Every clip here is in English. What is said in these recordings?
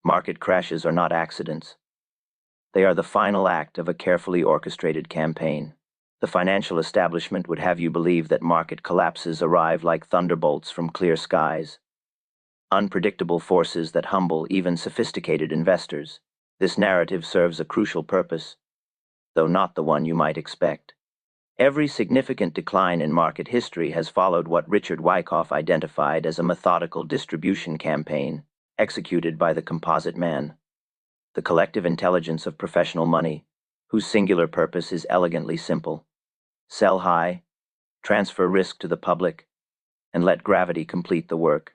Market crashes are not accidents. They are the final act of a carefully orchestrated campaign. The financial establishment would have you believe that market collapses arrive like thunderbolts from clear skies, unpredictable forces that humble even sophisticated investors. This narrative serves a crucial purpose, though not the one you might expect. Every significant decline in market history has followed what Richard Wyckoff identified as a methodical distribution campaign executed by the composite man, the collective intelligence of professional money, whose singular purpose is elegantly simple: sell high, transfer risk to the public, and let gravity complete the work.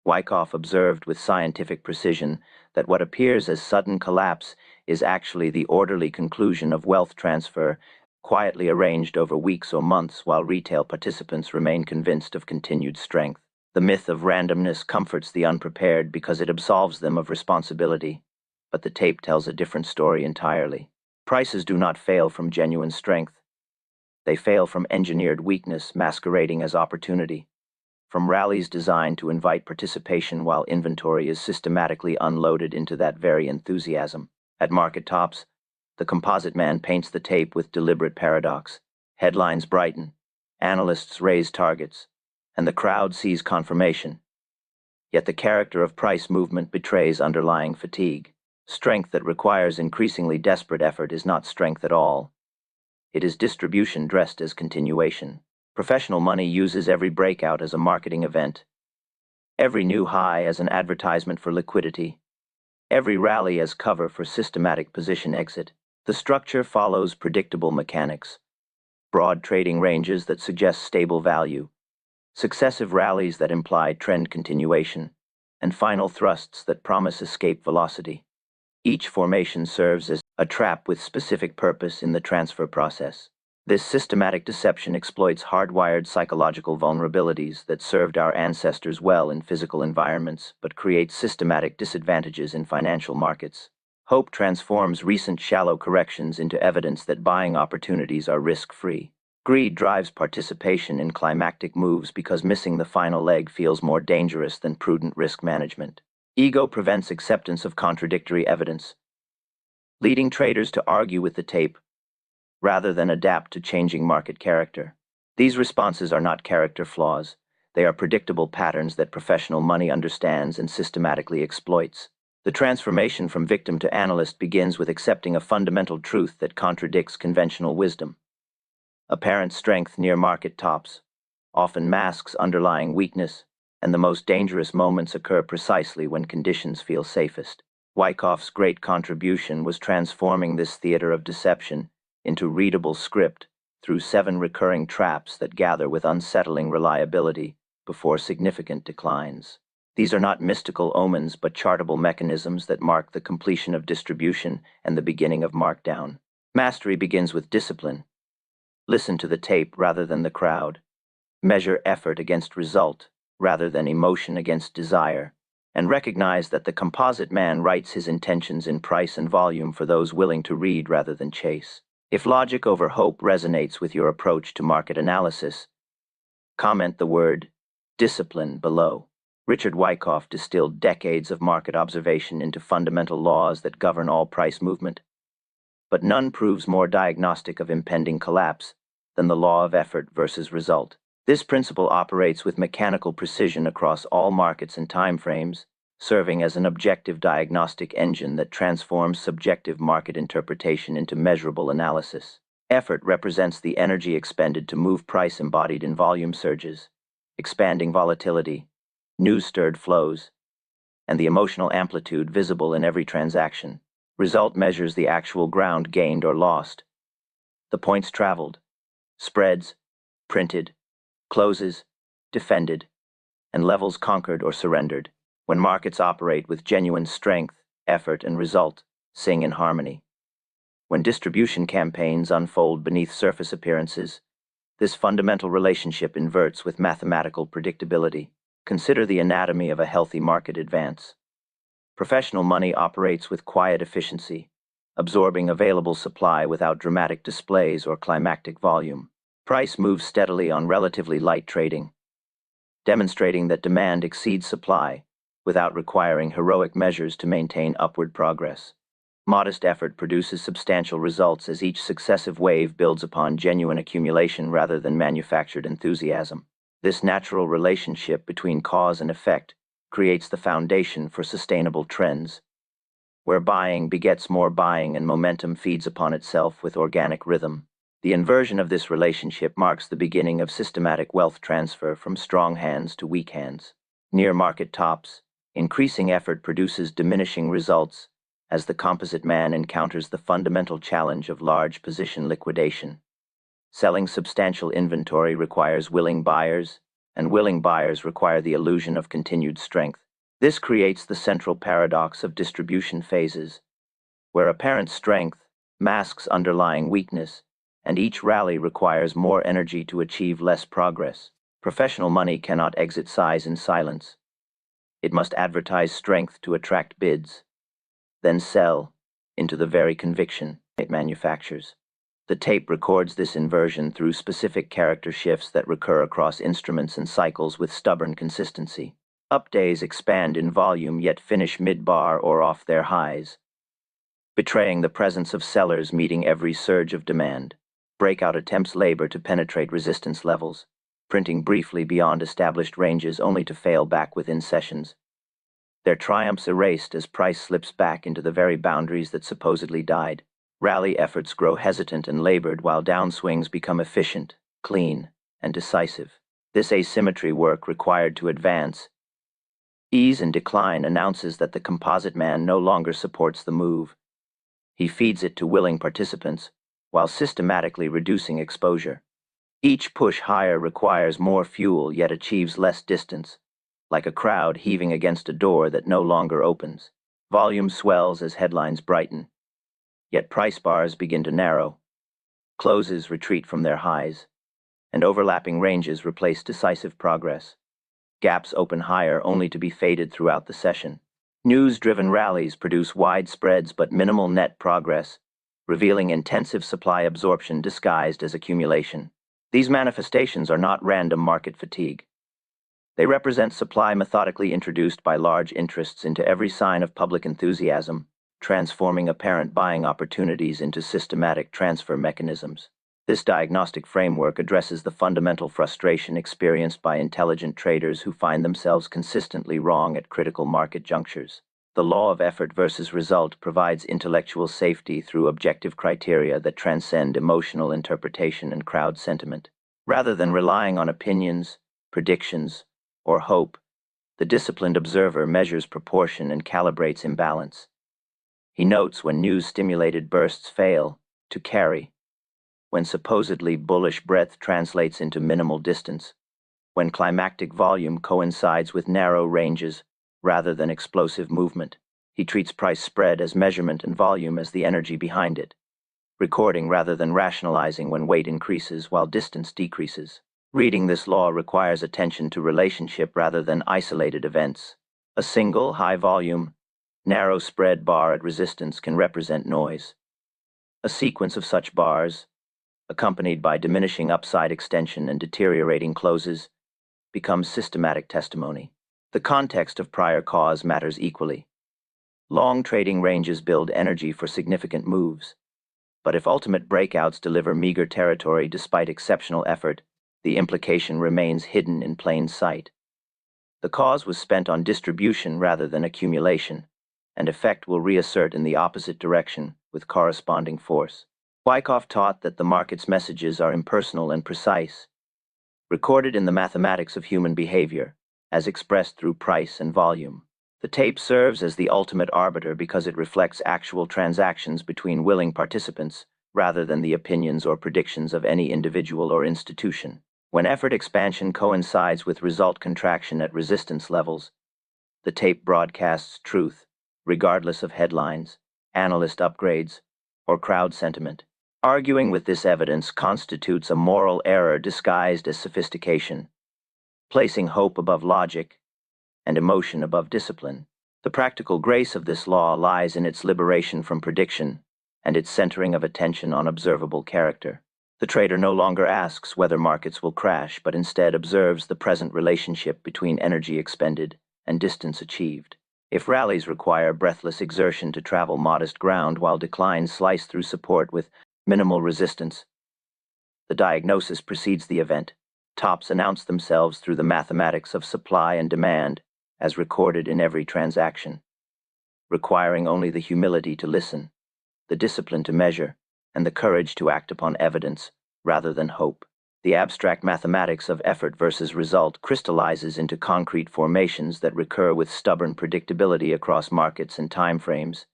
Wyckoff observed with scientific precision that what appears as sudden collapse is actually the orderly conclusion of wealth transfer, quietly arranged over weeks or months while retail participants remain convinced of continued strength. The myth of randomness comforts the unprepared because it absolves them of responsibility, but the tape tells a different story entirely. Prices do not fail from genuine strength. They fail from engineered weakness masquerading as opportunity, from rallies designed to invite participation while inventory is systematically unloaded into that very enthusiasm. At market tops, the composite man paints the tape with deliberate paradox. Headlines brighten, analysts raise targets, and the crowd sees confirmation. Yet the character of price movement betrays underlying fatigue. Strength that requires increasingly desperate effort is not strength at all. It is distribution dressed as continuation. Professional money uses every breakout as a marketing event, every new high as an advertisement for liquidity, every rally as cover for systematic position exit. The structure follows predictable mechanics: broad trading ranges that suggest stable value, successive rallies that imply trend continuation, and final thrusts that promise escape velocity. Each formation serves as a trap with specific purpose in the transfer process. This systematic deception exploits hardwired psychological vulnerabilities that served our ancestors well in physical environments but creates systematic disadvantages in financial markets. Hope transforms recent shallow corrections into evidence that buying opportunities are risk-free. Greed drives participation in climactic moves because missing the final leg feels more dangerous than prudent risk management. Ego prevents acceptance of contradictory evidence, leading traders to argue with the tape rather than adapt to changing market character. These responses are not character flaws. They are predictable patterns that professional money understands and systematically exploits. The transformation from victim to analyst begins with accepting a fundamental truth that contradicts conventional wisdom. Apparent strength near market tops often masks underlying weakness, and the most dangerous moments occur precisely when conditions feel safest. Wyckoff's great contribution was transforming this theater of deception into readable script through 7 recurring traps that gather with unsettling reliability before significant declines. These are not mystical omens but chartable mechanisms that mark the completion of distribution and the beginning of markdown. Mastery begins with discipline. Listen to the tape rather than the crowd. Measure effort against result rather than emotion against desire, and recognize that the composite man writes his intentions in price and volume for those willing to read rather than chase. If logic over hope resonates with your approach to market analysis, comment the word discipline below. Richard Wyckoff distilled decades of market observation into fundamental laws that govern all price movement, but none proves more diagnostic of impending collapse than the law of effort versus result. This principle operates with mechanical precision across all markets and time frames, serving as an objective diagnostic engine that transforms subjective market interpretation into measurable analysis. Effort represents the energy expended to move price embodied in volume surges, expanding volatility, news-stirred flows, and the emotional amplitude visible in every transaction. Result measures the actual ground gained or lost, the points traveled, spreads, printed, closes, defended, and levels conquered or surrendered. When markets operate with genuine strength, effort, and result sing in harmony. When distribution campaigns unfold beneath surface appearances, this fundamental relationship inverts with mathematical predictability. Consider the anatomy of a healthy market advance. Professional money operates with quiet efficiency, absorbing available supply without dramatic displays or climactic volume. Price moves steadily on relatively light trading, demonstrating that demand exceeds supply without requiring heroic measures to maintain upward progress. Modest effort produces substantial results as each successive wave builds upon genuine accumulation rather than manufactured enthusiasm. This natural relationship between cause and effect creates the foundation for sustainable trends, where buying begets more buying and momentum feeds upon itself with organic rhythm. The inversion of this relationship marks the beginning of systematic wealth transfer from strong hands to weak hands. Near market tops, increasing effort produces diminishing results as the composite man encounters the fundamental challenge of large position liquidation. Selling substantial inventory requires willing buyers, and willing buyers require the illusion of continued strength. This creates the central paradox of distribution phases, where apparent strength masks underlying weakness, and each rally requires more energy to achieve less progress. Professional money cannot exit size in silence. It must advertise strength to attract bids, then sell into the very conviction it manufactures. The tape records this inversion through specific character shifts that recur across instruments and cycles with stubborn consistency. Up days expand in volume yet finish mid-bar or off their highs, betraying the presence of sellers meeting every surge of demand. Breakout attempts labor to penetrate resistance levels, printing briefly beyond established ranges only to fail back within sessions. Their triumphs erased as price slips back into the very boundaries that supposedly died. Rally efforts grow hesitant and labored while downswings become efficient, clean, and decisive. This asymmetry work required to advance. Ease and decline announces that the composite man no longer supports the move. He feeds it to willing participants, while systematically reducing exposure. Each push higher requires more fuel yet achieves less distance, like a crowd heaving against a door that no longer opens. Volume swells as headlines brighten, yet price bars begin to narrow. Closes retreat from their highs, and overlapping ranges replace decisive progress. Gaps open higher only to be faded throughout the session. News-driven rallies produce wide spreads but minimal net progress, revealing intensive supply absorption disguised as accumulation. These manifestations are not random market fatigue. They represent supply methodically introduced by large interests into every sign of public enthusiasm, transforming apparent buying opportunities into systematic transfer mechanisms. This diagnostic framework addresses the fundamental frustration experienced by intelligent traders who find themselves consistently wrong at critical market junctures. The law of effort versus result provides intellectual safety through objective criteria that transcend emotional interpretation and crowd sentiment. Rather than relying on opinions, predictions, or hope, the disciplined observer measures proportion and calibrates imbalance. He notes when news-stimulated bursts fail to carry, when supposedly bullish breadth translates into minimal distance, when climactic volume coincides with narrow ranges rather than explosive movement. He treats price spread as measurement and volume as the energy behind it, recording rather than rationalizing when weight increases while distance decreases. Reading this law requires attention to relationship rather than isolated events. A single, high-volume, narrow spread bar at resistance can represent noise. A sequence of such bars, accompanied by diminishing upside extension and deteriorating closes, becomes systematic testimony. The context of prior cause matters equally. Long trading ranges build energy for significant moves, but if ultimate breakouts deliver meager territory despite exceptional effort, the implication remains hidden in plain sight. The cause was spent on distribution rather than accumulation, and effect will reassert in the opposite direction with corresponding force. Wyckoff taught that the market's messages are impersonal and precise, recorded in the mathematics of human behavior, as expressed through price and volume. The tape serves as the ultimate arbiter because it reflects actual transactions between willing participants rather than the opinions or predictions of any individual or institution. When effort expansion coincides with result contraction at resistance levels, the tape broadcasts truth, regardless of headlines, analyst upgrades, or crowd sentiment. Arguing with this evidence constitutes a moral error disguised as sophistication, placing hope above logic and emotion above discipline. The practical grace of this law lies in its liberation from prediction and its centering of attention on observable character. The trader no longer asks whether markets will crash, but instead observes the present relationship between energy expended and distance achieved. If rallies require breathless exertion to travel modest ground while declines slice through support with minimal resistance, the diagnosis precedes the event. Tops announce themselves through the mathematics of supply and demand, as recorded in every transaction, requiring only the humility to listen, the discipline to measure, and the courage to act upon evidence rather than hope. The abstract mathematics of effort versus result crystallizes into concrete formations that recur with stubborn predictability across markets and timeframes,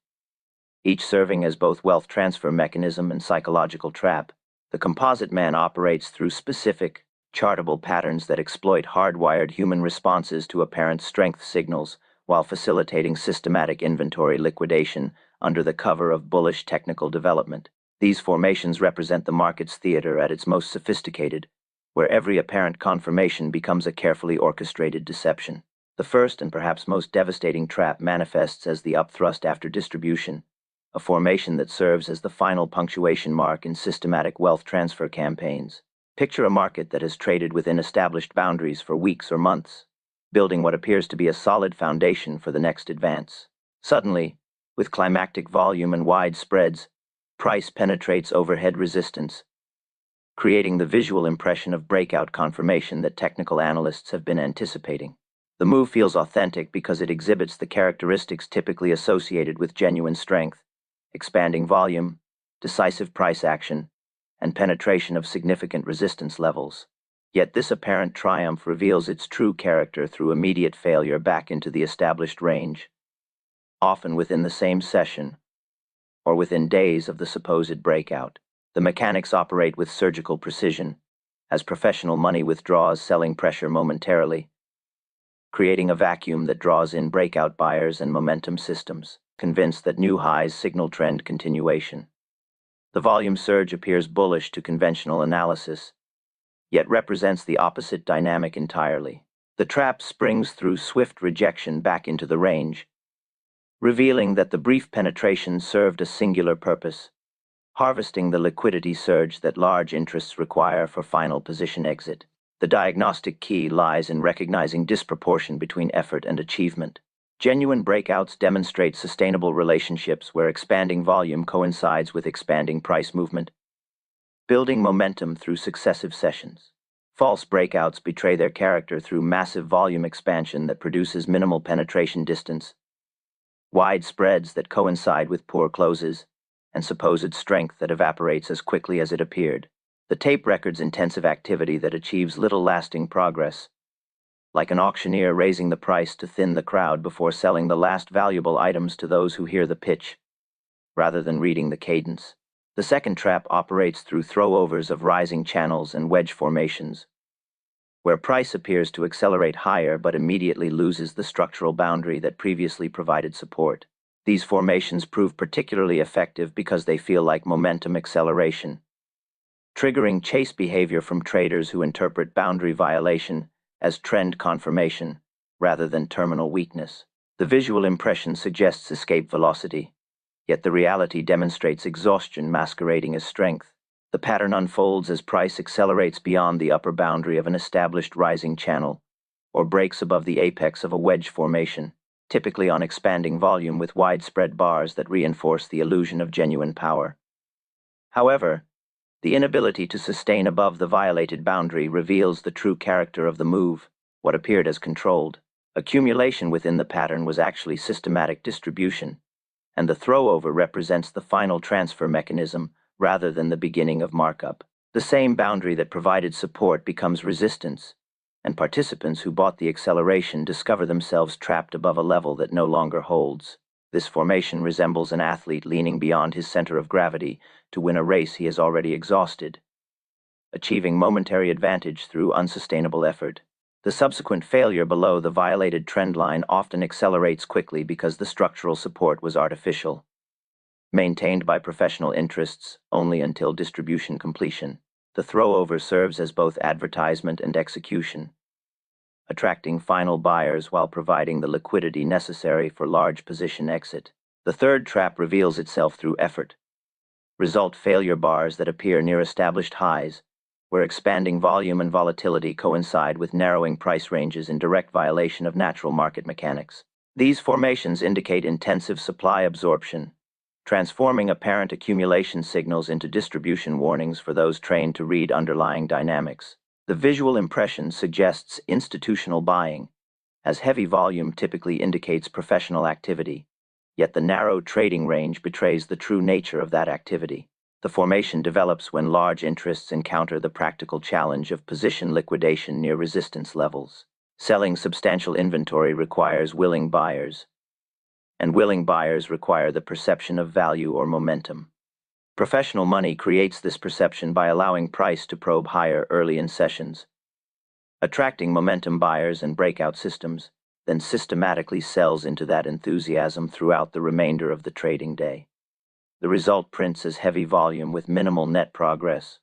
each serving as both wealth transfer mechanism and psychological trap. The composite man operates through specific, chartable patterns that exploit hardwired human responses to apparent strength signals while facilitating systematic inventory liquidation under the cover of bullish technical development. These formations represent the market's theater at its most sophisticated, where every apparent confirmation becomes a carefully orchestrated deception. The first and perhaps most devastating trap manifests as the upthrust after distribution, a formation that serves as the final punctuation mark in systematic wealth transfer campaigns. Picture a market that has traded within established boundaries for weeks or months, building what appears to be a solid foundation for the next advance. Suddenly, with climactic volume and wide spreads, price penetrates overhead resistance, creating the visual impression of breakout confirmation that technical analysts have been anticipating. The move feels authentic because it exhibits the characteristics typically associated with genuine strength: expanding volume, decisive price action, and penetration of significant resistance levels. Yet this apparent triumph reveals its true character through immediate failure back into the established range, often within the same session, or within days of the supposed breakout. The mechanics operate with surgical precision, as professional money withdraws selling pressure momentarily, creating a vacuum that draws in breakout buyers and momentum systems, convinced that new highs signal trend continuation. The volume surge appears bullish to conventional analysis, yet represents the opposite dynamic entirely. The trap springs through swift rejection back into the range, revealing that the brief penetration served a singular purpose: harvesting the liquidity surge that large interests require for final position exit. The diagnostic key lies in recognizing disproportion between effort and achievement. Genuine breakouts demonstrate sustainable relationships where expanding volume coincides with expanding price movement, building momentum through successive sessions. False breakouts betray their character through massive volume expansion that produces minimal penetration distance, wide spreads that coincide with poor closes, and supposed strength that evaporates as quickly as it appeared. The tape records intensive activity that achieves little lasting progress, like an auctioneer raising the price to thin the crowd before selling the last valuable items to those who hear the pitch, rather than reading the cadence. The second trap operates through throwovers of rising channels and wedge formations, where price appears to accelerate higher but immediately loses the structural boundary that previously provided support. These formations prove particularly effective because they feel like momentum acceleration, triggering chase behavior from traders who interpret boundary violation as trend confirmation rather than terminal weakness. The visual impression suggests escape velocity, yet the reality demonstrates exhaustion masquerading as strength. The pattern unfolds as price accelerates beyond the upper boundary of an established rising channel, or breaks above the apex of a wedge formation, typically on expanding volume with widespread bars that reinforce the illusion of genuine power. However, the inability to sustain above the violated boundary reveals the true character of the move. What appeared as controlled accumulation within the pattern was actually systematic distribution, and the throwover represents the final transfer mechanism rather than the beginning of markup. The same boundary that provided support becomes resistance, and participants who bought the acceleration discover themselves trapped above a level that no longer holds. This formation resembles an athlete leaning beyond his center of gravity to win a race he has already exhausted, achieving momentary advantage through unsustainable effort. The subsequent failure below the violated trend line often accelerates quickly because the structural support was artificial, maintained by professional interests only until distribution completion. The throwover serves as both advertisement and execution, attracting final buyers while providing the liquidity necessary for large position exit. The third trap reveals itself through effort. Result failure bars that appear near established highs, where expanding volume and volatility coincide with narrowing price ranges in direct violation of natural market mechanics. These formations indicate intensive supply absorption, transforming apparent accumulation signals into distribution warnings for those trained to read underlying dynamics. The visual impression suggests institutional buying, as heavy volume typically indicates professional activity, yet the narrow trading range betrays the true nature of that activity. The formation develops when large interests encounter the practical challenge of position liquidation near resistance levels. Selling substantial inventory requires willing buyers, and willing buyers require the perception of value or momentum. Professional money creates this perception by allowing price to probe higher early in sessions, attracting momentum buyers and breakout systems, then systematically sells into that enthusiasm throughout the remainder of the trading day. The result prints as heavy volume with minimal net progress,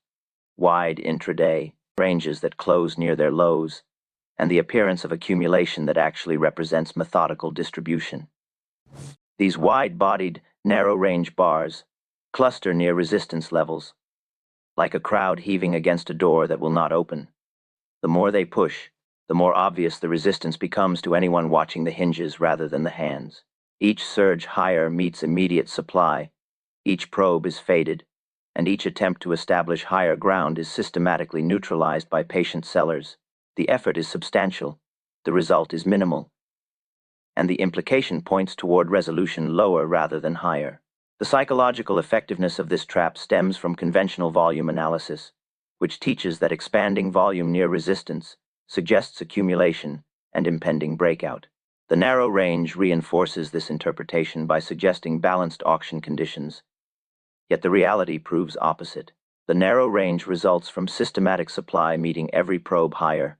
wide intraday ranges that close near their lows, and the appearance of accumulation that actually represents methodical distribution. These wide-bodied, narrow-range bars cluster near resistance levels, like a crowd heaving against a door that will not open. The more they push, the more obvious the resistance becomes to anyone watching the hinges rather than the hands. Each surge higher meets immediate supply, each probe is faded, and each attempt to establish higher ground is systematically neutralized by patient sellers. The effort is substantial, the result is minimal, and the implication points toward resolution lower rather than higher. The psychological effectiveness of this trap stems from conventional volume analysis, which teaches that expanding volume near resistance suggests accumulation and impending breakout. The narrow range reinforces this interpretation by suggesting balanced auction conditions, yet the reality proves opposite. The narrow range results from systematic supply meeting every probe higher,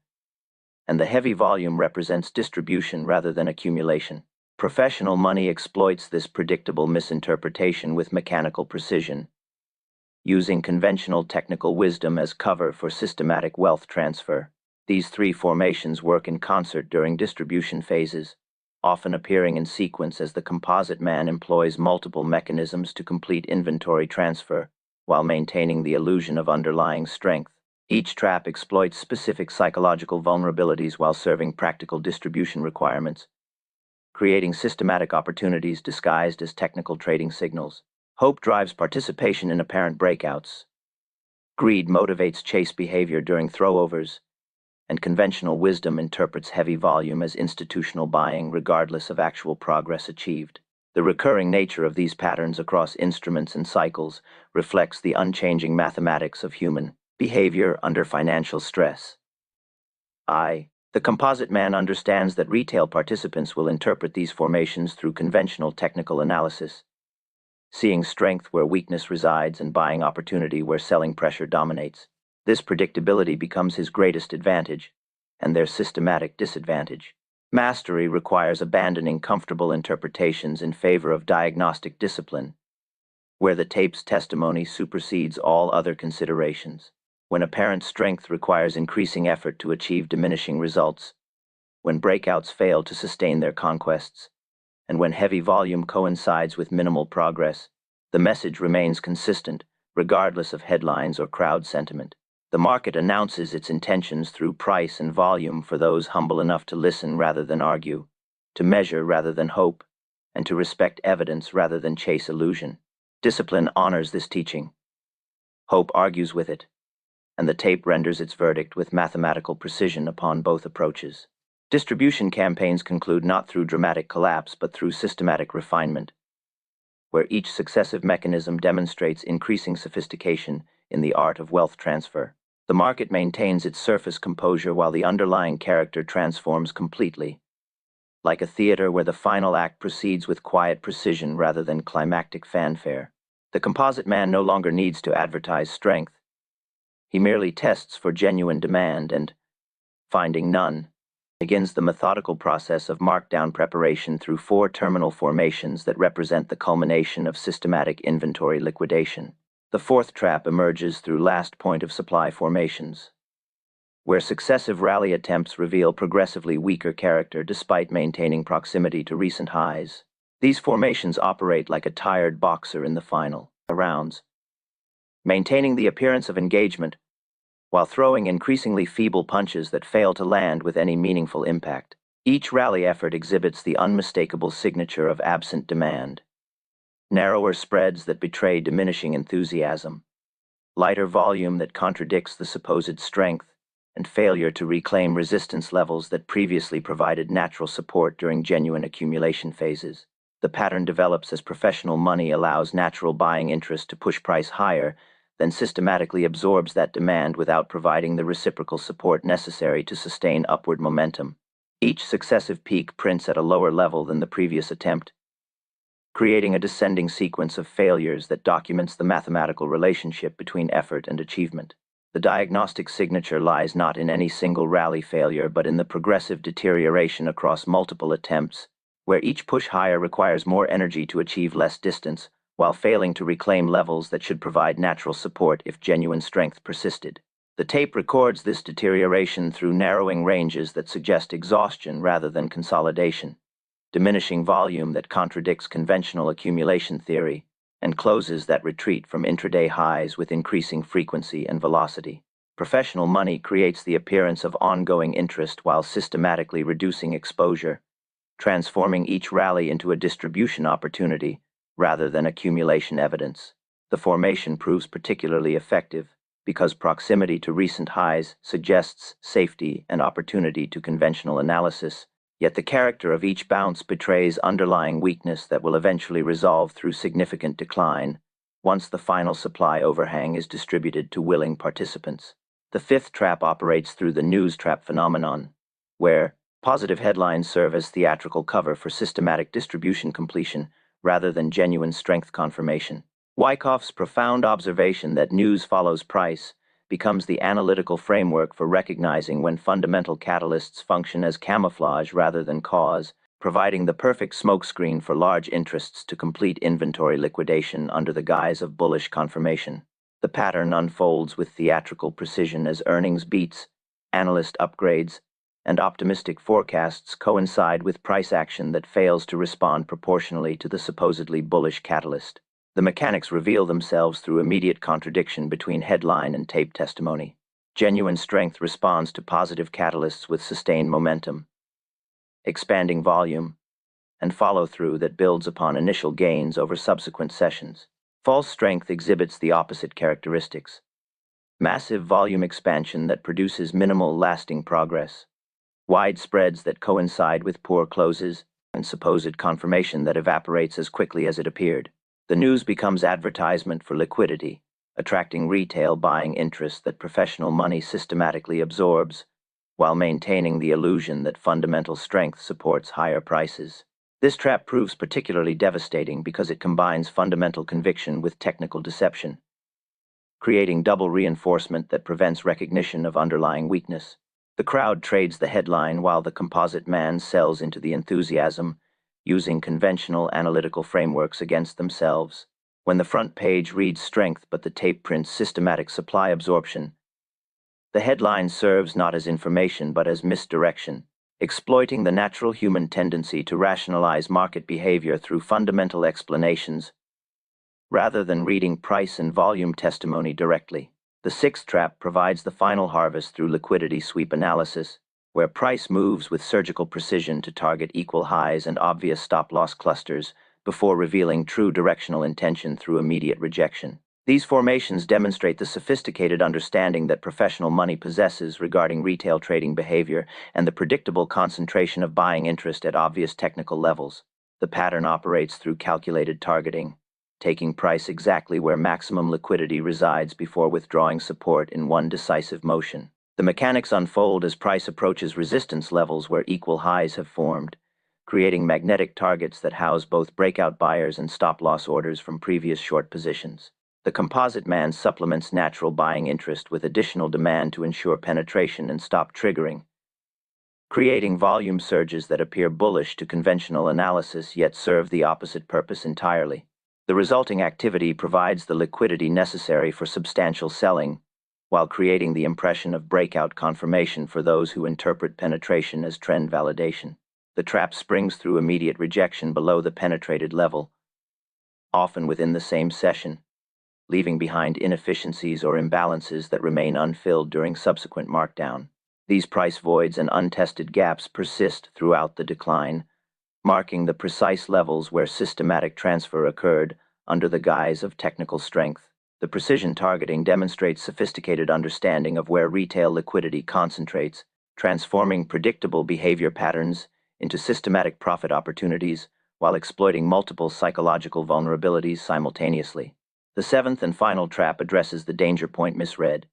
and the heavy volume represents distribution rather than accumulation. Professional money exploits this predictable misinterpretation with mechanical precision, using conventional technical wisdom as cover for systematic wealth transfer. These three formations work in concert during distribution phases, often appearing in sequence as the composite man employs multiple mechanisms to complete inventory transfer while maintaining the illusion of underlying strength. Each trap exploits specific psychological vulnerabilities while serving practical distribution requirements, creating systematic opportunities disguised as technical trading signals. Hope drives participation in apparent breakouts. Greed motivates chase behavior during throwovers, and conventional wisdom interprets heavy volume as institutional buying regardless of actual progress achieved. The recurring nature of these patterns across instruments and cycles reflects the unchanging mathematics of human behavior under financial stress. The composite man understands that retail participants will interpret these formations through conventional technical analysis, seeing strength where weakness resides and buying opportunity where selling pressure dominates. This predictability becomes his greatest advantage, and their systematic disadvantage. Mastery requires abandoning comfortable interpretations in favor of diagnostic discipline, where the tape's testimony supersedes all other considerations. When apparent strength requires increasing effort to achieve diminishing results, when breakouts fail to sustain their conquests, and when heavy volume coincides with minimal progress, the message remains consistent, regardless of headlines or crowd sentiment. The market announces its intentions through price and volume for those humble enough to listen rather than argue, to measure rather than hope, and to respect evidence rather than chase illusion. Discipline honors this teaching. Hope argues with it, and the tape renders its verdict with mathematical precision upon both approaches. Distribution campaigns conclude not through dramatic collapse but through systematic refinement, where each successive mechanism demonstrates increasing sophistication in the art of wealth transfer. The market maintains its surface composure while the underlying character transforms completely, like a theater where the final act proceeds with quiet precision rather than climactic fanfare. The composite man no longer needs to advertise strength. He merely tests for genuine demand and, finding none, begins the methodical process of markdown preparation through 4 terminal formations that represent the culmination of systematic inventory liquidation. The 4th trap emerges through last point of supply formations, where successive rally attempts reveal progressively weaker character despite maintaining proximity to recent highs. These formations operate like a tired boxer in the final rounds, maintaining the appearance of engagement while throwing increasingly feeble punches that fail to land with any meaningful impact. Each rally effort exhibits the unmistakable signature of absent demand. Narrower spreads that betray diminishing enthusiasm, lighter volume that contradicts the supposed strength, and failure to reclaim resistance levels that previously provided natural support during genuine accumulation phases. The pattern develops as professional money allows natural buying interest to push price higher, then systematically absorbs that demand without providing the reciprocal support necessary to sustain upward momentum. Each successive peak prints at a lower level than the previous attempt, creating a descending sequence of failures that documents the mathematical relationship between effort and achievement. The diagnostic signature lies not in any single rally failure, but in the progressive deterioration across multiple attempts, where each push higher requires more energy to achieve less distance, while failing to reclaim levels that should provide natural support if genuine strength persisted. The tape records this deterioration through narrowing ranges that suggest exhaustion rather than consolidation, diminishing volume that contradicts conventional accumulation theory, and closes that retreat from intraday highs with increasing frequency and velocity. Professional money creates the appearance of ongoing interest while systematically reducing exposure, transforming each rally into a distribution opportunity rather than accumulation evidence. The formation proves particularly effective because proximity to recent highs suggests safety and opportunity to conventional analysis, yet the character of each bounce betrays underlying weakness that will eventually resolve through significant decline once the final supply overhang is distributed to willing participants. The fifth trap operates through the news trap phenomenon, where positive headlines serve as theatrical cover for systematic distribution completion rather than genuine strength confirmation. Wyckoff's profound observation that news follows price becomes the analytical framework for recognizing when fundamental catalysts function as camouflage rather than cause, providing the perfect smokescreen for large interests to complete inventory liquidation under the guise of bullish confirmation. The pattern unfolds with theatrical precision as earnings beats, analyst upgrades, and optimistic forecasts coincide with price action that fails to respond proportionally to the supposedly bullish catalyst. The mechanics reveal themselves through immediate contradiction between headline and tape testimony. Genuine strength responds to positive catalysts with sustained momentum, expanding volume, and follow-through that builds upon initial gains over subsequent sessions. False strength exhibits the opposite characteristics: massive volume expansion that produces minimal lasting progress, wide spreads that coincide with poor closes, and supposed confirmation that evaporates as quickly as it appeared. The news becomes advertisement for liquidity, attracting retail buying interest that professional money systematically absorbs, while maintaining the illusion that fundamental strength supports higher prices. This trap proves particularly devastating because it combines fundamental conviction with technical deception, creating double reinforcement that prevents recognition of underlying weakness. The crowd trades the headline while the composite man sells into the enthusiasm, using conventional analytical frameworks against themselves. When the front page reads strength but the tape prints systematic supply absorption, the headline serves not as information but as misdirection, exploiting the natural human tendency to rationalize market behavior through fundamental explanations rather than reading price and volume testimony directly. The sixth trap provides the final harvest through liquidity sweep analysis, where price moves with surgical precision to target equal highs and obvious stop-loss clusters before revealing true directional intention through immediate rejection. These formations demonstrate the sophisticated understanding that professional money possesses regarding retail trading behavior and the predictable concentration of buying interest at obvious technical levels. The pattern operates through calculated targeting, taking price exactly where maximum liquidity resides before withdrawing support in one decisive motion. The mechanics unfold as price approaches resistance levels where equal highs have formed, creating magnetic targets that house both breakout buyers and stop-loss orders from previous short positions. The composite man supplements natural buying interest with additional demand to ensure penetration and stop triggering, creating volume surges that appear bullish to conventional analysis yet serve the opposite purpose entirely. The resulting activity provides the liquidity necessary for substantial selling, while creating the impression of breakout confirmation for those who interpret penetration as trend validation. The trap springs through immediate rejection below the penetrated level, often within the same session, leaving behind inefficiencies or imbalances that remain unfilled during subsequent markdown. These price voids and untested gaps persist throughout the decline, marking the precise levels where systematic transfer occurred under the guise of technical strength. The precision targeting demonstrates sophisticated understanding of where retail liquidity concentrates, transforming predictable behavior patterns into systematic profit opportunities while exploiting multiple psychological vulnerabilities simultaneously. The seventh and final trap addresses the danger point misread,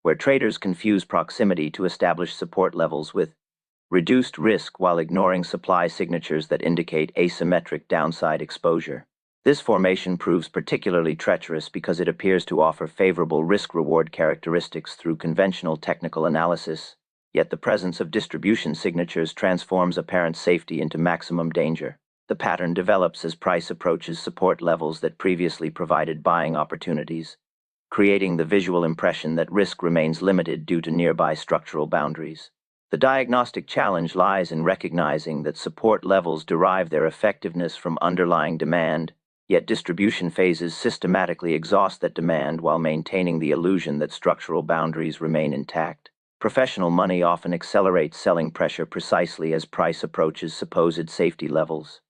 where traders confuse proximity to establish support levels with reduced risk while ignoring supply signatures that indicate asymmetric downside exposure. This formation proves particularly treacherous because it appears to offer favorable risk-reward characteristics through conventional technical analysis, yet the presence of distribution signatures transforms apparent safety into maximum danger. The pattern develops as price approaches support levels that previously provided buying opportunities, creating the visual impression that risk remains limited due to nearby structural boundaries. The diagnostic challenge lies in recognizing that support levels derive their effectiveness from underlying demand, yet distribution phases systematically exhaust that demand while maintaining the illusion that structural boundaries remain intact. Professional money often accelerates selling pressure precisely as price approaches supposed safety levels,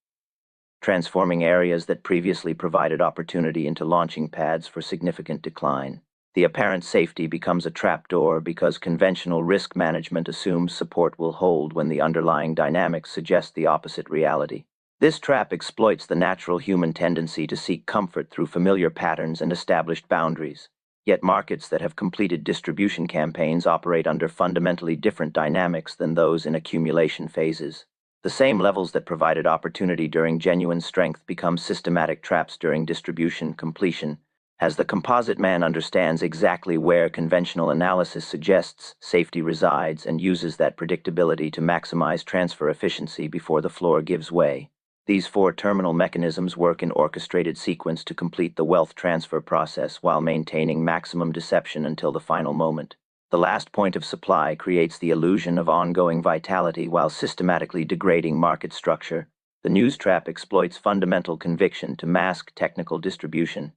transforming areas that previously provided opportunity into launching pads for significant decline. The apparent safety becomes a trapdoor because conventional risk management assumes support will hold when the underlying dynamics suggest the opposite reality. This trap exploits the natural human tendency to seek comfort through familiar patterns and established boundaries. Yet markets that have completed distribution campaigns operate under fundamentally different dynamics than those in accumulation phases. The same levels that provided opportunity during genuine strength become systematic traps during distribution completion, as the composite man understands exactly where conventional analysis suggests safety resides and uses that predictability to maximize transfer efficiency before the floor gives way. These four terminal mechanisms work in orchestrated sequence to complete the wealth transfer process while maintaining maximum deception until the final moment. The last point of supply creates the illusion of ongoing vitality while systematically degrading market structure. The news trap exploits fundamental conviction to mask technical distribution.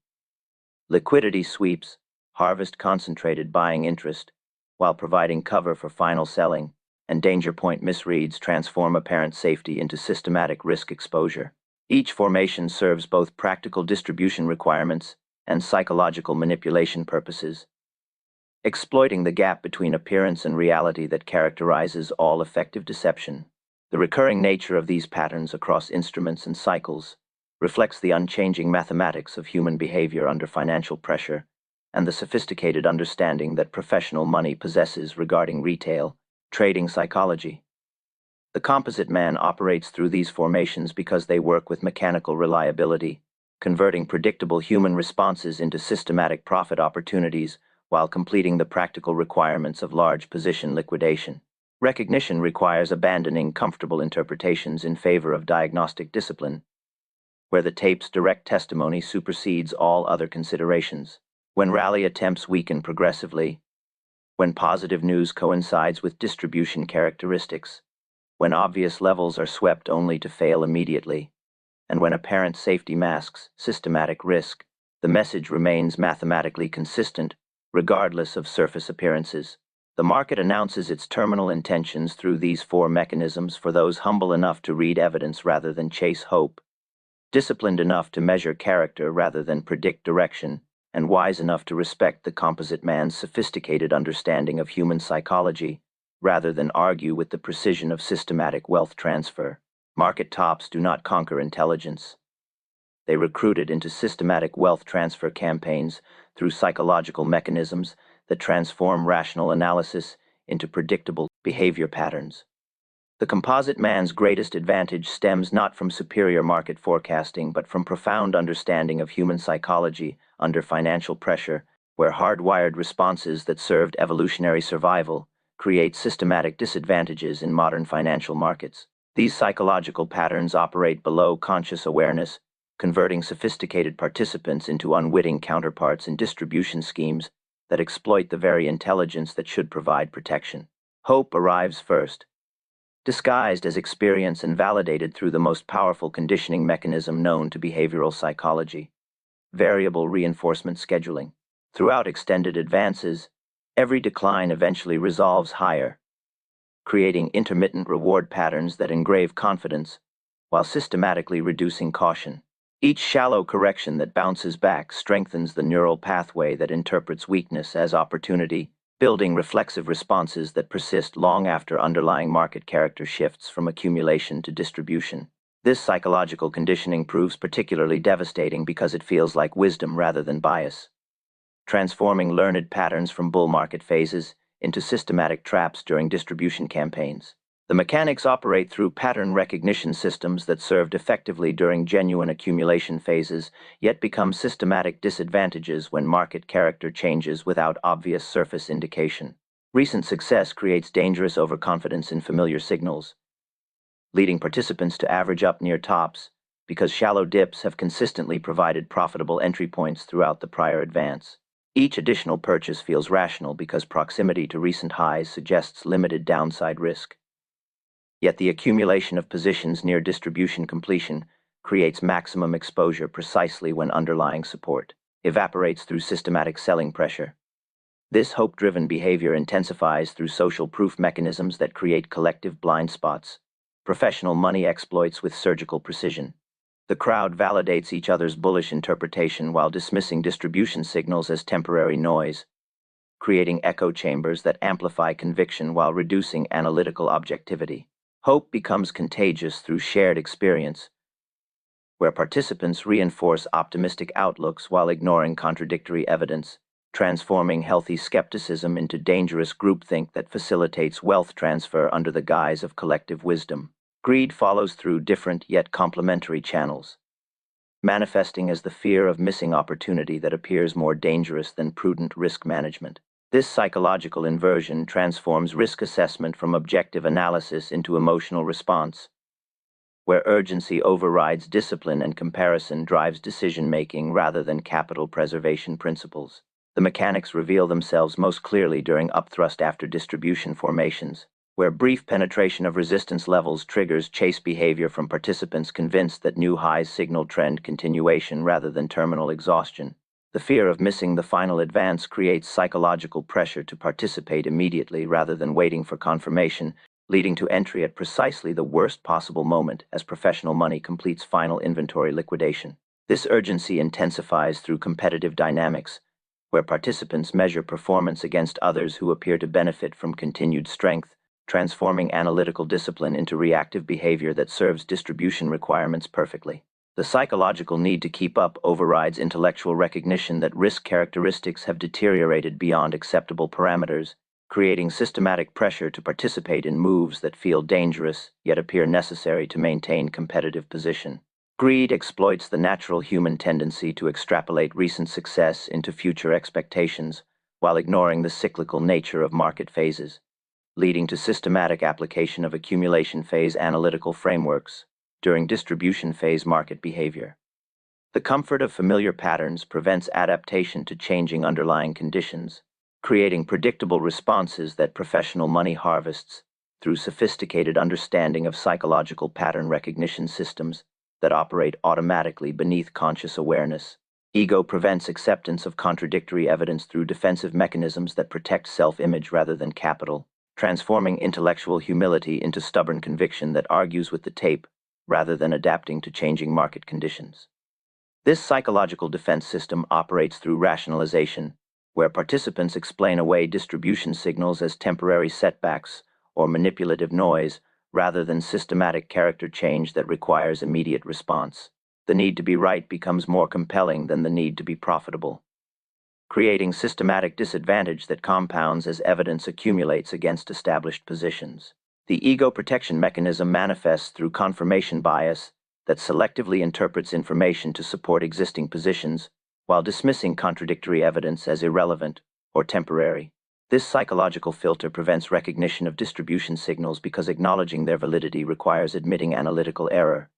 Liquidity sweeps, harvest concentrated buying interest, while providing cover for final selling, and danger point misreads transform apparent safety into systematic risk exposure. Each formation serves both practical distribution requirements and psychological manipulation purposes, exploiting the gap between appearance and reality that characterizes all effective deception. The recurring nature of these patterns across instruments and cycles reflects the unchanging mathematics of human behavior under financial pressure and the sophisticated understanding that professional money possesses regarding retail trading psychology. The composite man operates through these formations because they work with mechanical reliability, converting predictable human responses into systematic profit opportunities while completing the practical requirements of large position liquidation. Recognition requires abandoning comfortable interpretations in favor of diagnostic discipline, where the tape's direct testimony supersedes all other considerations. When rally attempts weaken progressively, when positive news coincides with distribution characteristics, when obvious levels are swept only to fail immediately, and when apparent safety masks systematic risk, the message remains mathematically consistent, regardless of surface appearances. The market announces its terminal intentions through these four mechanisms for those humble enough to read evidence rather than chase hope, disciplined enough to measure character rather than predict direction, and wise enough to respect the composite man's sophisticated understanding of human psychology, rather than argue with the precision of systematic wealth transfer. Market tops do not conquer intelligence. They recruit it into systematic wealth transfer campaigns through psychological mechanisms that transform rational analysis into predictable behavior patterns. The composite man's greatest advantage stems not from superior market forecasting but from profound understanding of human psychology under financial pressure, where hardwired responses that served evolutionary survival create systematic disadvantages in modern financial markets. These psychological patterns operate below conscious awareness, converting sophisticated participants into unwitting counterparts in distribution schemes that exploit the very intelligence that should provide protection. Hope arrives first, disguised as experience and validated through the most powerful conditioning mechanism known to behavioral psychology. variable reinforcement scheduling. Throughout extended advances, every decline eventually resolves higher, creating intermittent reward patterns that engrave confidence while systematically reducing caution. Each shallow correction that bounces back strengthens the neural pathway that interprets weakness as opportunity, building reflexive responses that persist long after underlying market character shifts from accumulation to distribution. This psychological conditioning proves particularly devastating because it feels like wisdom rather than bias, transforming learned patterns from bull market phases into systematic traps during distribution campaigns. The mechanics operate through pattern recognition systems that served effectively during genuine accumulation phases, yet become systematic disadvantages when market character changes without obvious surface indication. Recent success creates dangerous overconfidence in familiar signals, leading participants to average up near tops because shallow dips have consistently provided profitable entry points throughout the prior advance. Each additional purchase feels rational because proximity to recent highs suggests limited downside risk. Yet the accumulation of positions near distribution completion creates maximum exposure precisely when underlying support evaporates through systematic selling pressure. This hope-driven behavior intensifies through social proof mechanisms that create collective blind spots, professional money exploits with surgical precision. The crowd validates each other's bullish interpretation while dismissing distribution signals as temporary noise, creating echo chambers that amplify conviction while reducing analytical objectivity. Hope becomes contagious through shared experience, where participants reinforce optimistic outlooks while ignoring contradictory evidence, transforming healthy skepticism into dangerous groupthink that facilitates wealth transfer under the guise of collective wisdom. Greed follows through different yet complementary channels, manifesting as the fear of missing opportunity that appears more dangerous than prudent risk management. This psychological inversion transforms risk assessment from objective analysis into emotional response, where urgency overrides discipline and comparison drives decision-making rather than capital preservation principles. The mechanics reveal themselves most clearly during upthrust after distribution formations, where brief penetration of resistance levels triggers chase behavior from participants convinced that new highs signal trend continuation rather than terminal exhaustion. The fear of missing the final advance creates psychological pressure to participate immediately rather than waiting for confirmation, leading to entry at precisely the worst possible moment as professional money completes final inventory liquidation. This urgency intensifies through competitive dynamics, where participants measure performance against others who appear to benefit from continued strength, transforming analytical discipline into reactive behavior that serves distribution requirements perfectly. The psychological need to keep up overrides intellectual recognition that risk characteristics have deteriorated beyond acceptable parameters, creating systematic pressure to participate in moves that feel dangerous yet appear necessary to maintain competitive position. Greed exploits the natural human tendency to extrapolate recent success into future expectations while ignoring the cyclical nature of market phases, leading to systematic application of accumulation phase analytical frameworks during distribution phase market behavior. The comfort of familiar patterns prevents adaptation to changing underlying conditions, creating predictable responses that professional money harvests through sophisticated understanding of psychological pattern recognition systems that operate automatically beneath conscious awareness. Ego prevents acceptance of contradictory evidence through defensive mechanisms that protect self-image rather than capital, transforming intellectual humility into stubborn conviction that argues with the tape rather than adapting to changing market conditions. This psychological defense system operates through rationalization, where participants explain away distribution signals as temporary setbacks or manipulative noise rather than systematic character change that requires immediate response. The need to be right becomes more compelling than the need to be profitable, creating systematic disadvantage that compounds as evidence accumulates against established positions. The ego protection mechanism manifests through confirmation bias that selectively interprets information to support existing positions while dismissing contradictory evidence as irrelevant or temporary. This psychological filter prevents recognition of distribution signals because acknowledging their validity requires admitting analytical error,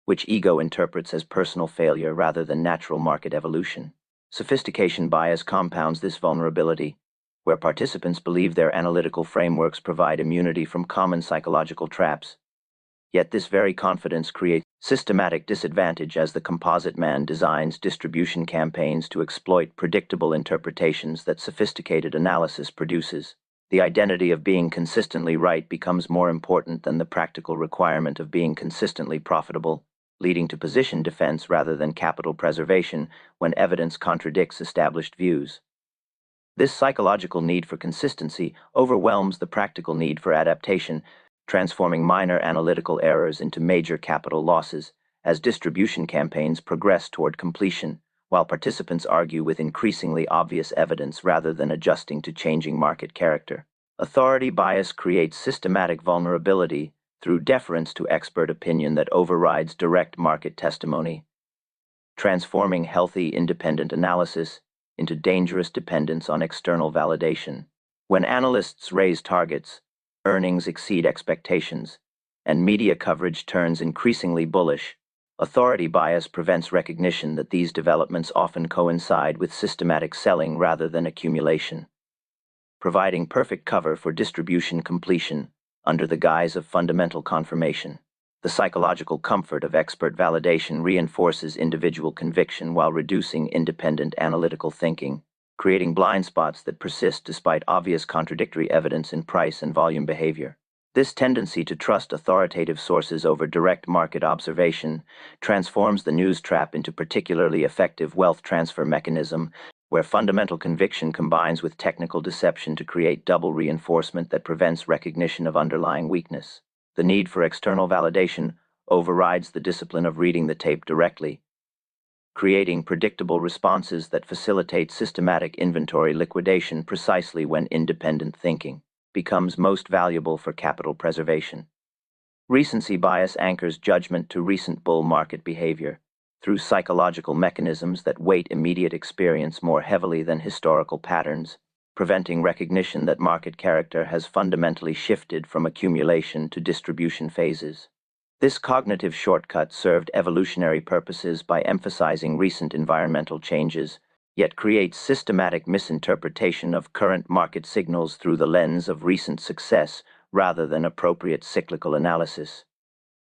which ego interprets as personal failure rather than natural market evolution. Sophistication bias compounds this vulnerability, where participants believe their analytical frameworks provide immunity from common psychological traps, Yet this very confidence creates systematic disadvantage as the composite man designs distribution campaigns to exploit predictable interpretations that sophisticated analysis produces. The identity of being consistently right becomes more important than the practical requirement of being consistently profitable, leading to position defense rather than capital preservation when evidence contradicts established views. This psychological need for consistency overwhelms the practical need for adaptation, transforming minor analytical errors into major capital losses as distribution campaigns progress toward completion, while participants argue with increasingly obvious evidence rather than adjusting to changing market character. Authority bias creates systematic vulnerability through deference to expert opinion that overrides direct market testimony, transforming healthy independent analysis into dangerous dependence on external validation. When analysts raise targets, earnings exceed expectations, and media coverage turns increasingly bullish, authority bias prevents recognition that these developments often coincide with systematic selling rather than accumulation, providing perfect cover for distribution completion under the guise of fundamental confirmation. The psychological comfort of expert validation reinforces individual conviction while reducing independent analytical thinking, creating blind spots that persist despite obvious contradictory evidence in price and volume behavior. This tendency to trust authoritative sources over direct market observation transforms the news trap into particularly effective wealth transfer mechanism where fundamental conviction combines with technical deception to create double reinforcement that prevents recognition of underlying weakness. The need for external validation overrides the discipline of reading the tape directly, creating predictable responses that facilitate systematic inventory liquidation precisely when independent thinking becomes most valuable for capital preservation. Recency bias anchors judgment to recent bull market behavior through psychological mechanisms that weight immediate experience more heavily than historical patterns, preventing recognition that market character has fundamentally shifted from accumulation to distribution phases. This cognitive shortcut served evolutionary purposes by emphasizing recent environmental changes, yet creates systematic misinterpretation of current market signals through the lens of recent success rather than appropriate cyclical analysis.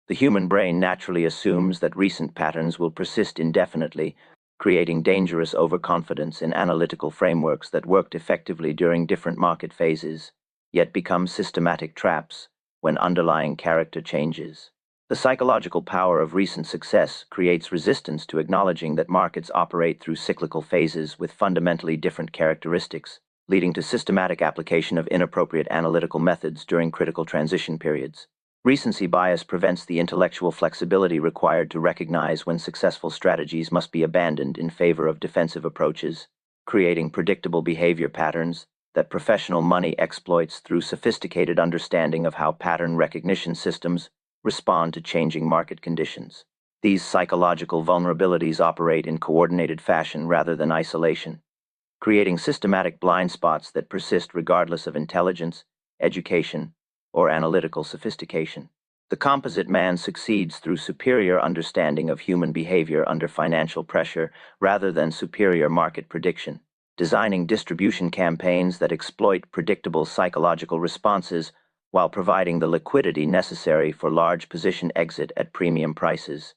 The human brain naturally assumes that recent patterns will persist indefinitely, creating dangerous overconfidence in analytical frameworks that worked effectively during different market phases, yet become systematic traps when underlying character changes. The psychological power of recent success creates resistance to acknowledging that markets operate through cyclical phases with fundamentally different characteristics, leading to systematic application of inappropriate analytical methods during critical transition periods. Recency bias prevents the intellectual flexibility required to recognize when successful strategies must be abandoned in favor of defensive approaches, creating predictable behavior patterns that professional money exploits through sophisticated understanding of how pattern recognition systems respond to changing market conditions. These psychological vulnerabilities operate in coordinated fashion rather than isolation, creating systematic blind spots that persist regardless of intelligence, education, or analytical sophistication. The composite man succeeds through superior understanding of human behavior under financial pressure rather than superior market prediction, designing distribution campaigns that exploit predictable psychological responses while providing the liquidity necessary for large position exit at premium prices.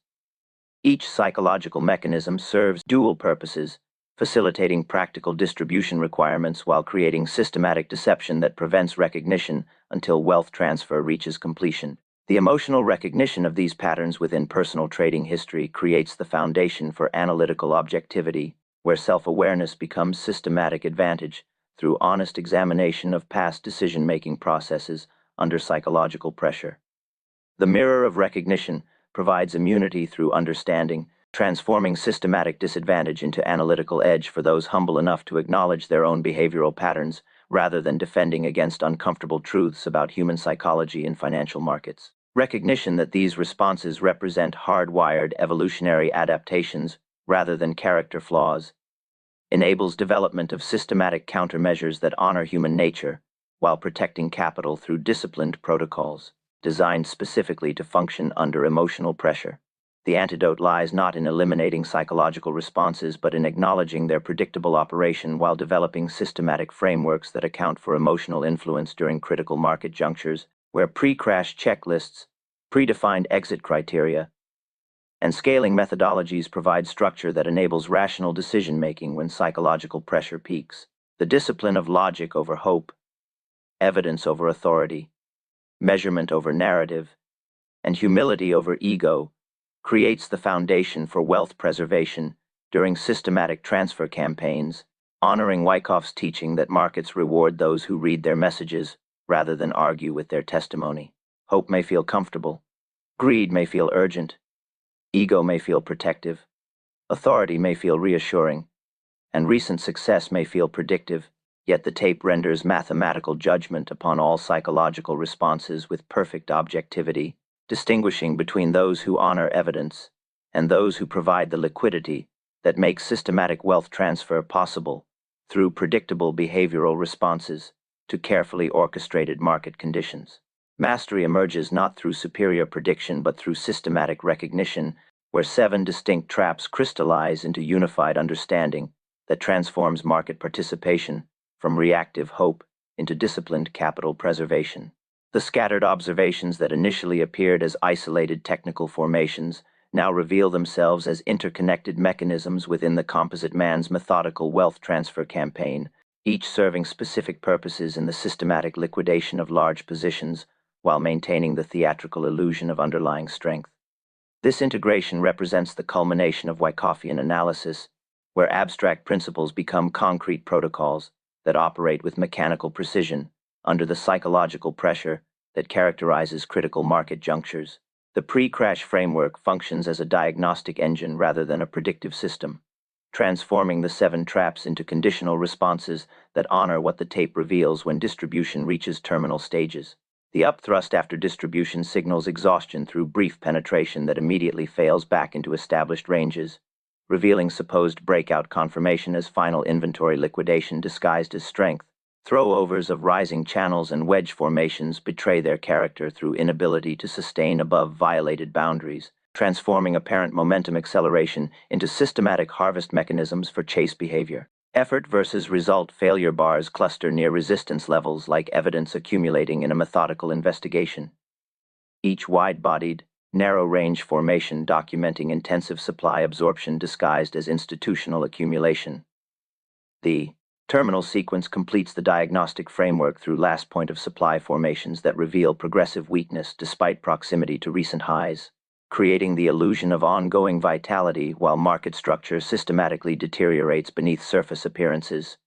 Each psychological mechanism serves dual purposes, facilitating practical distribution requirements while creating systematic deception that prevents recognition until wealth transfer reaches completion. The emotional recognition of these patterns within personal trading history creates the foundation for analytical objectivity, where self-awareness becomes systematic advantage through honest examination of past decision-making processes under psychological pressure. The mirror of recognition provides immunity through understanding, transforming systematic disadvantage into analytical edge for those humble enough to acknowledge their own behavioral patterns rather than defending against uncomfortable truths about human psychology in financial markets. Recognition that these responses represent hardwired evolutionary adaptations rather than character flaws enables development of systematic countermeasures that honor human nature while protecting capital through disciplined protocols designed specifically to function under emotional pressure. The antidote lies not in eliminating psychological responses but in acknowledging their predictable operation while developing systematic frameworks that account for emotional influence during critical market junctures, where pre-crash checklists predefined exit criteria, and scaling methodologies provide structure that enables rational decision-making when psychological pressure peaks. The discipline of logic over hope, evidence over authority, measurement over narrative, and humility over ego creates the foundation for wealth preservation during systematic transfer campaigns, honoring Wyckoff's teaching that markets reward those who read their messages rather than argue with their testimony. Hope may feel comfortable, greed may feel urgent, ego may feel protective, authority may feel reassuring, and recent success may feel predictive, yet the tape renders mathematical judgment upon all psychological responses with perfect objectivity, distinguishing between those who honor evidence and those who provide the liquidity that makes systematic wealth transfer possible through predictable behavioral responses to carefully orchestrated market conditions. Mastery emerges not through superior prediction but through systematic recognition, where 7 distinct traps crystallize into unified understanding that transforms market participation from reactive hope into disciplined capital preservation. The scattered observations that initially appeared as isolated technical formations now reveal themselves as interconnected mechanisms within the composite man's methodical wealth transfer campaign, each serving specific purposes in the systematic liquidation of large positions while maintaining the theatrical illusion of underlying strength. This integration represents the culmination of Wyckoffian analysis, where abstract principles become concrete protocols that operate with mechanical precision under the psychological pressure that characterizes critical market junctures. The pre-crash framework functions as a diagnostic engine rather than a predictive system, transforming the 7 traps into conditional responses that honor what the tape reveals when distribution reaches terminal stages. The upthrust after distribution signals exhaustion through brief penetration that immediately fails back into established ranges, revealing supposed breakout confirmation as final inventory liquidation disguised as strength. Throw-overs of rising channels and wedge formations betray their character through inability to sustain above violated boundaries, transforming apparent momentum acceleration into systematic harvest mechanisms for chase behavior. Effort versus result failure bars cluster near resistance levels like evidence accumulating in a methodical investigation. Each wide-bodied, narrow-range formation documenting intensive supply absorption disguised as institutional accumulation. The terminal sequence completes the diagnostic framework through last point of supply formations that reveal progressive weakness despite proximity to recent highs, creating the illusion of ongoing vitality while market structure systematically deteriorates beneath surface appearances.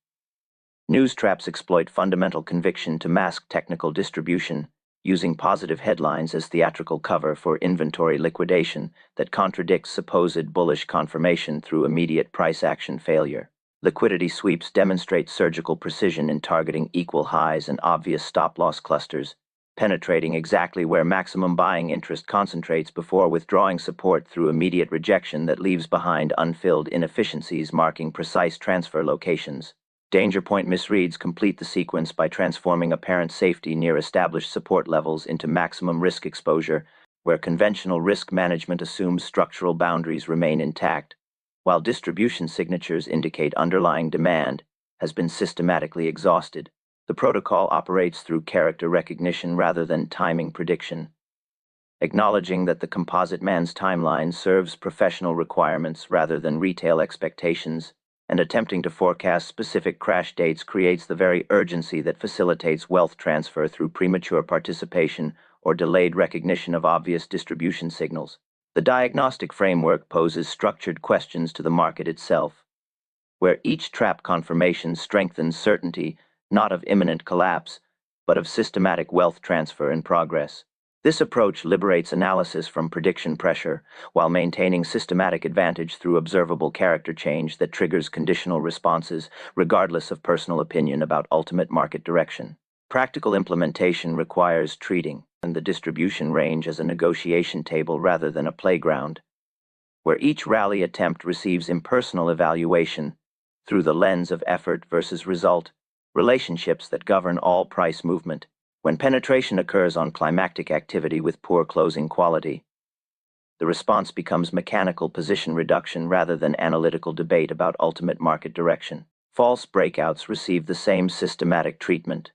News traps exploit fundamental conviction to mask technical distribution, using positive headlines as theatrical cover for inventory liquidation that contradicts supposed bullish confirmation through immediate price action failure. Liquidity sweeps demonstrate surgical precision in targeting equal highs and obvious stop-loss clusters, penetrating exactly where maximum buying interest concentrates before withdrawing support through immediate rejection that leaves behind unfilled inefficiencies marking precise transfer locations. Danger point misreads complete the sequence by transforming apparent safety near established support levels into maximum risk exposure, where conventional risk management assumes structural boundaries remain intact, while distribution signatures indicate underlying demand has been systematically exhausted. The protocol operates through character recognition rather than timing prediction, acknowledging that the composite man's timeline serves professional requirements rather than retail expectations, and attempting to forecast specific crash dates creates the very urgency that facilitates wealth transfer through premature participation or delayed recognition of obvious distribution signals. The diagnostic framework poses structured questions to the market itself, where each trap confirmation strengthens certainty not of imminent collapse, but of systematic wealth transfer in progress. This approach liberates analysis from prediction pressure while maintaining systematic advantage through observable character change that triggers conditional responses regardless of personal opinion about ultimate market direction. Practical implementation requires treating the distribution range as a negotiation table rather than a playground, where each rally attempt receives impersonal evaluation through the lens of effort versus result, relationships that govern all price movement. When penetration occurs on climactic activity with poor closing quality, the response becomes mechanical position reduction rather than analytical debate about ultimate market direction. False breakouts receive the same systematic treatment,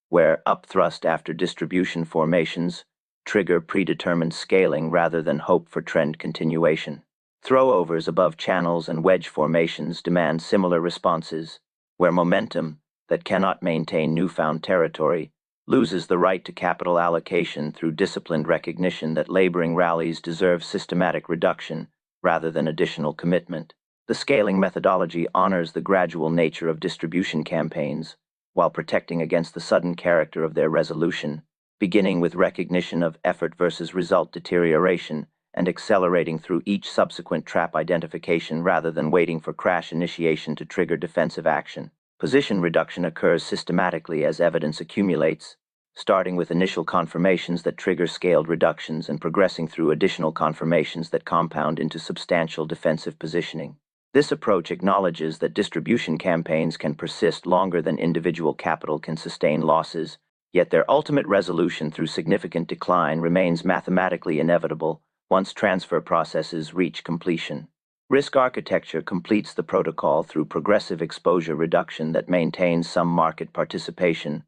where upthrust after distribution formations trigger predetermined scaling rather than hope for trend continuation. Throwovers above channels and wedge formations demand similar responses, where momentum, that cannot maintain newfound territory, loses the right to capital allocation through disciplined recognition that laboring rallies deserve systematic reduction rather than additional commitment. The scaling methodology honors the gradual nature of distribution campaigns, while protecting against the sudden character of their resolution, beginning with recognition of effort versus result deterioration and accelerating through each subsequent trap identification rather than waiting for crash initiation to trigger defensive action. Position reduction occurs systematically as evidence accumulates, starting with initial confirmations that trigger scaled reductions and progressing through additional confirmations that compound into substantial defensive positioning. This approach acknowledges that distribution campaigns can persist longer than individual capital can sustain losses, yet their ultimate resolution through significant decline remains mathematically inevitable once transfer processes reach completion. Risk architecture completes the protocol through progressive exposure reduction that maintains some market participation,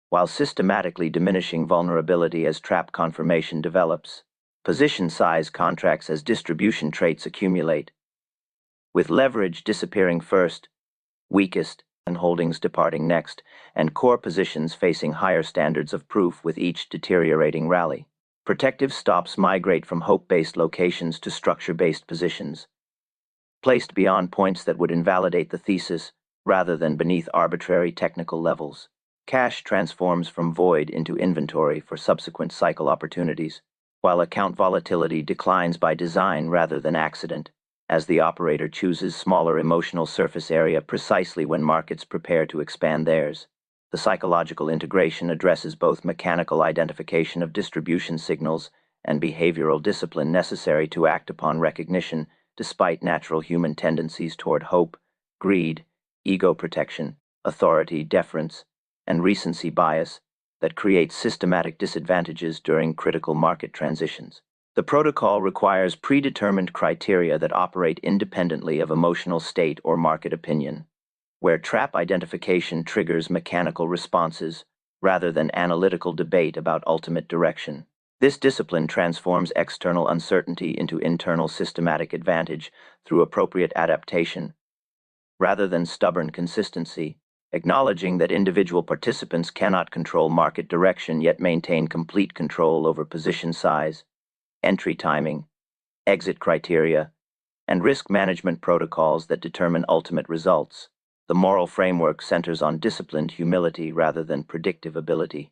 while systematically diminishing vulnerability as trap confirmation develops. Position size contracts as distribution traits accumulate, with leverage disappearing first, weakest, and holdings departing next, and core positions facing higher standards of proof with each deteriorating rally. Protective stops migrate from hope-based locations to structure-based positions, placed beyond points that would invalidate the thesis rather than beneath arbitrary technical levels. Cash transforms from void into inventory for subsequent cycle opportunities, while account volatility declines by design rather than accident, as the operator chooses smaller emotional surface area precisely when markets prepare to expand theirs. The psychological integration addresses both mechanical identification of distribution signals and behavioral discipline necessary to act upon recognition despite natural human tendencies toward hope, greed, ego protection, authority, deference, and recency bias that create systematic disadvantages during critical market transitions. The protocol requires predetermined criteria that operate independently of emotional state or market opinion, where trap identification triggers mechanical responses rather than analytical debate about ultimate direction. This discipline transforms external uncertainty into internal systematic advantage through appropriate adaptation, rather than stubborn consistency, acknowledging that individual participants cannot control market direction yet maintain complete control over position size, entry timing, exit criteria, and risk management protocols that determine ultimate results. The moral framework centers on disciplined humility rather than predictive ability,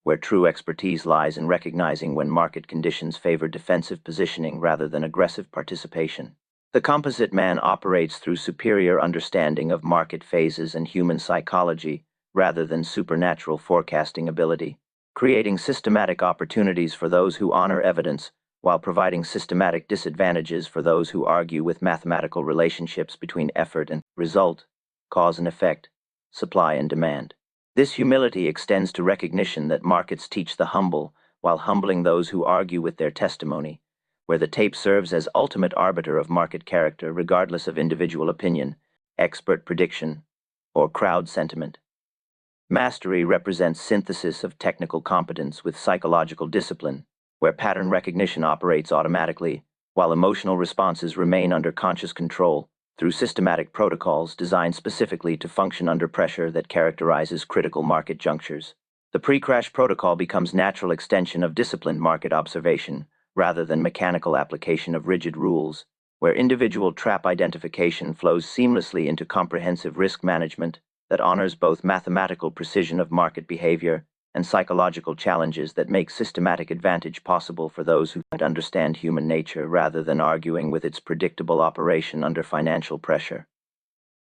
where true expertise lies in recognizing when market conditions favor defensive positioning rather than aggressive participation. The composite man operates through superior understanding of market phases and human psychology rather than supernatural forecasting ability, creating systematic opportunities for those who honor evidence while providing systematic disadvantages for those who argue with mathematical relationships between effort and result, cause and effect, supply and demand. This humility extends to recognition that markets teach the humble while humbling those who argue with their testimony, where the tape serves as ultimate arbiter of market character regardless of individual opinion, expert prediction, or crowd sentiment. Mastery represents synthesis of technical competence with psychological discipline, where pattern recognition operates automatically, while emotional responses remain under conscious control through systematic protocols designed specifically to function under pressure that characterizes critical market junctures. The pre-crash protocol becomes natural extension of disciplined market observation rather than mechanical application of rigid rules, where individual trap identification flows seamlessly into comprehensive risk management that honors both mathematical precision of market behavior and psychological challenges that make systematic advantage possible for those who understand human nature rather than arguing with its predictable operation under financial pressure.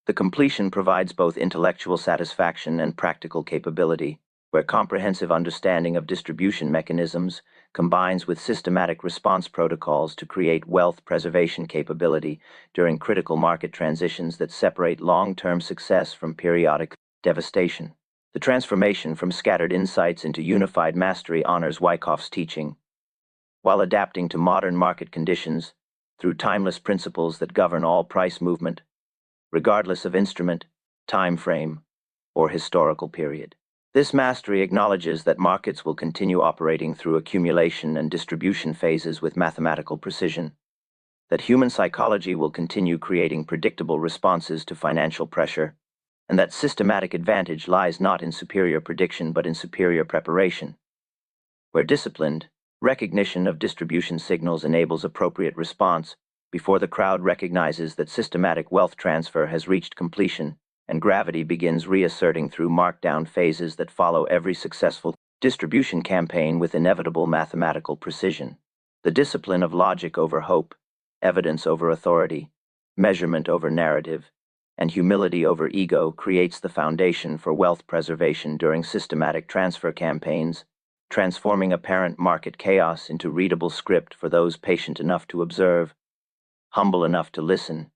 The completion provides both intellectual satisfaction and practical capability, where comprehensive understanding of distribution mechanisms combines with systematic response protocols to create wealth preservation capability during critical market transitions that separate long-term success from periodic devastation. The transformation from scattered insights into unified mastery honors Wyckoff's teaching, while adapting to modern market conditions through timeless principles that govern all price movement, regardless of instrument, time frame, or historical period. This mastery acknowledges that markets will continue operating through accumulation and distribution phases with mathematical precision, that human psychology will continue creating predictable responses to financial pressure, and that systematic advantage lies not in superior prediction but in superior preparation. Where disciplined, recognition of distribution signals enables appropriate response before the crowd recognizes that systematic wealth transfer has reached completion and gravity begins reasserting through markdown phases that follow every successful distribution campaign with inevitable mathematical precision. The discipline of logic over hope, evidence over authority, measurement over narrative, and humility over ego creates the foundation for wealth preservation during systematic transfer campaigns, transforming apparent market chaos into readable script for those patient enough to observe, humble enough to listen,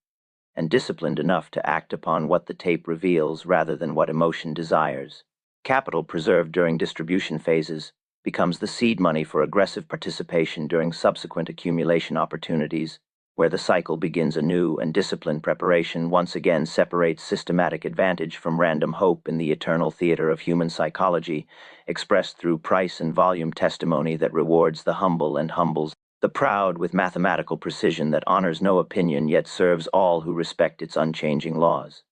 and disciplined enough to act upon what the tape reveals rather than what emotion desires. Capital preserved during distribution phases becomes the seed money for aggressive participation during subsequent accumulation opportunities, where the cycle begins anew and disciplined preparation once again separates systematic advantage from random hope in the eternal theater of human psychology, expressed through price and volume testimony that rewards the humble and humbles the proud with mathematical precision that honors no opinion yet serves all who respect its unchanging laws.